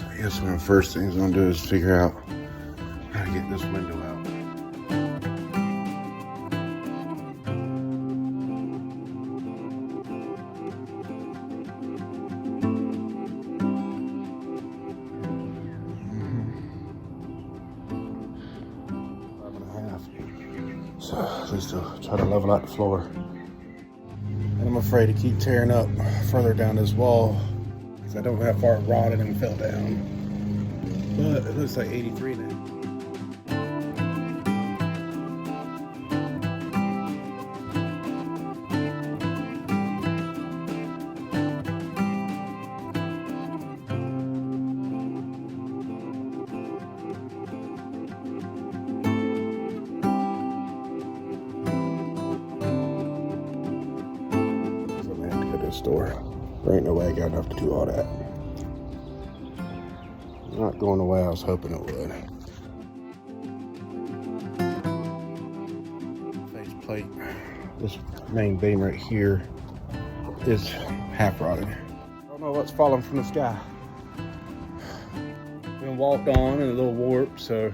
I guess one of the first things I'm gonna do is figure out how to get this window out. So at least I'll try to level out the floor. And I'm afraid to keep tearing up further down this wall because I don't know how far it rotted and fell down. But it looks like 83 now. Store. There ain't no way I got enough to do all that. Not going the way I was hoping it would. Face plate. This main beam right here is half rotted. I don't know what's falling from the sky. Been walked on in a little warp, so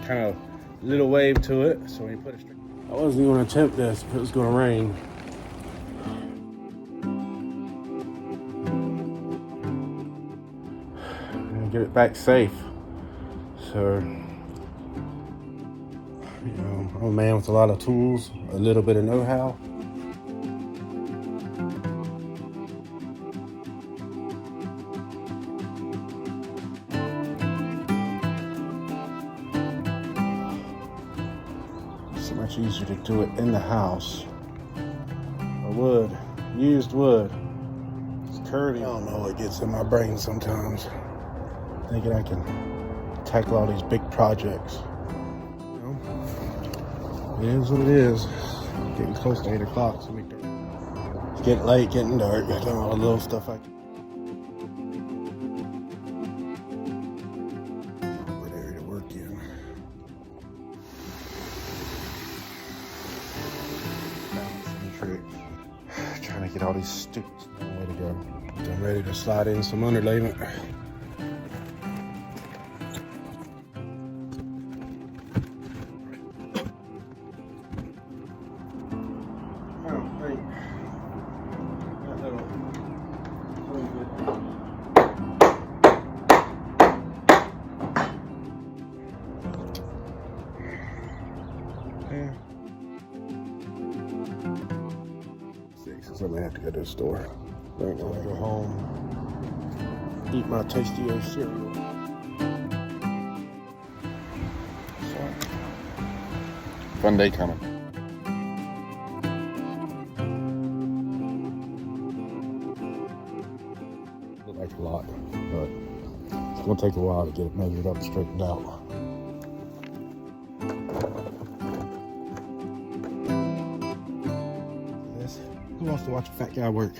kind of a little wave to it. So when you put it straight, I wasn't even going to attempt this if it was going to rain. Get it back safe. So, you know, I'm a man with a lot of tools, a little bit of know-how. So much easier to do it in the house. Wood, used wood. It's curvy. I don't know what gets in my brain sometimes. Thinking I can tackle all these big projects. You know, it is what it is. Getting close to 8 o'clock, so it's getting late, getting dark. I done all the little stuff I can. Good area to work in. Balancing trick. Trying to get all these stupid way to go. I'm ready to slide in some underlayment. So I'm gonna have to go to the store. Right now I go home, eat my tasty cereal. So, fun day coming. Look like a lot, but it's gonna take a while to get it measured up and straightened out. Who wants to watch a fat guy work?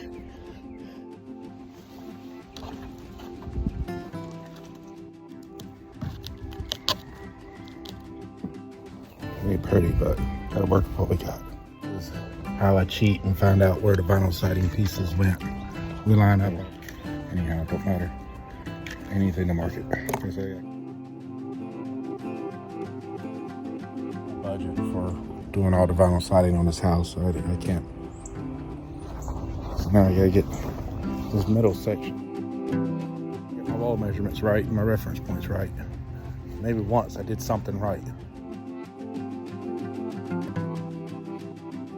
Ain't pretty, but gotta work with what we got. This is how I cheat and find out where the vinyl siding pieces went. We line up. Anyhow, it don't matter. Anything to market. So, budget for doing all the vinyl siding on this house, so I can't. So now I gotta get this middle section. Get my wall measurements right and my reference points right. Maybe once I did something right.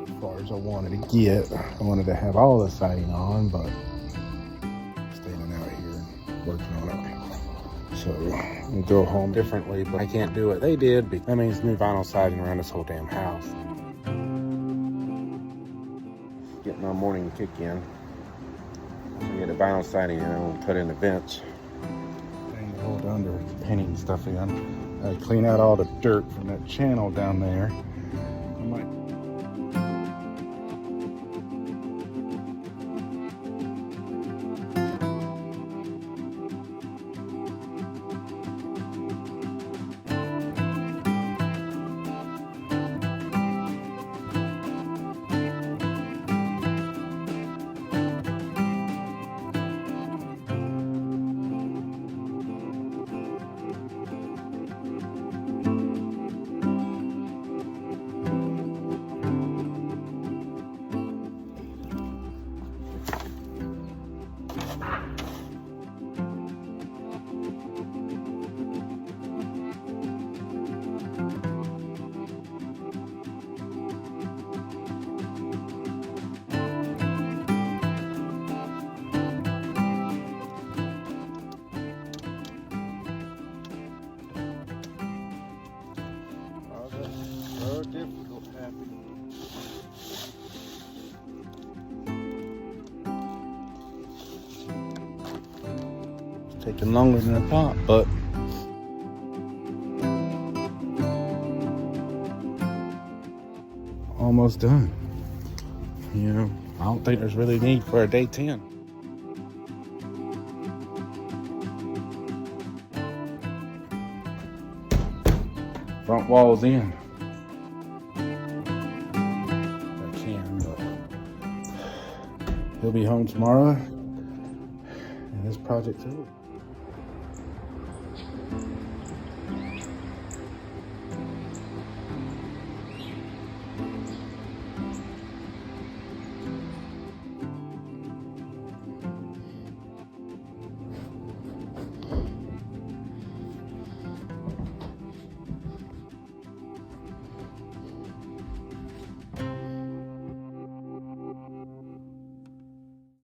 As far as I wanted to get, I wanted to have all the siding on, but standing out here and working on it. So I'm gonna go home differently, but I can't do what they did. That means new vinyl siding around this whole damn house. Get my morning kick in. So get the vinyl siding in and put in the vents. Hold under painting stuff in. I clean out all the dirt from that channel down there. I might so difficult, Happy. It's taking longer than I thought, but almost done. You know, I don't think there's really need for a day 10. Front wall's in. I can, but he'll be home tomorrow, and this project's over.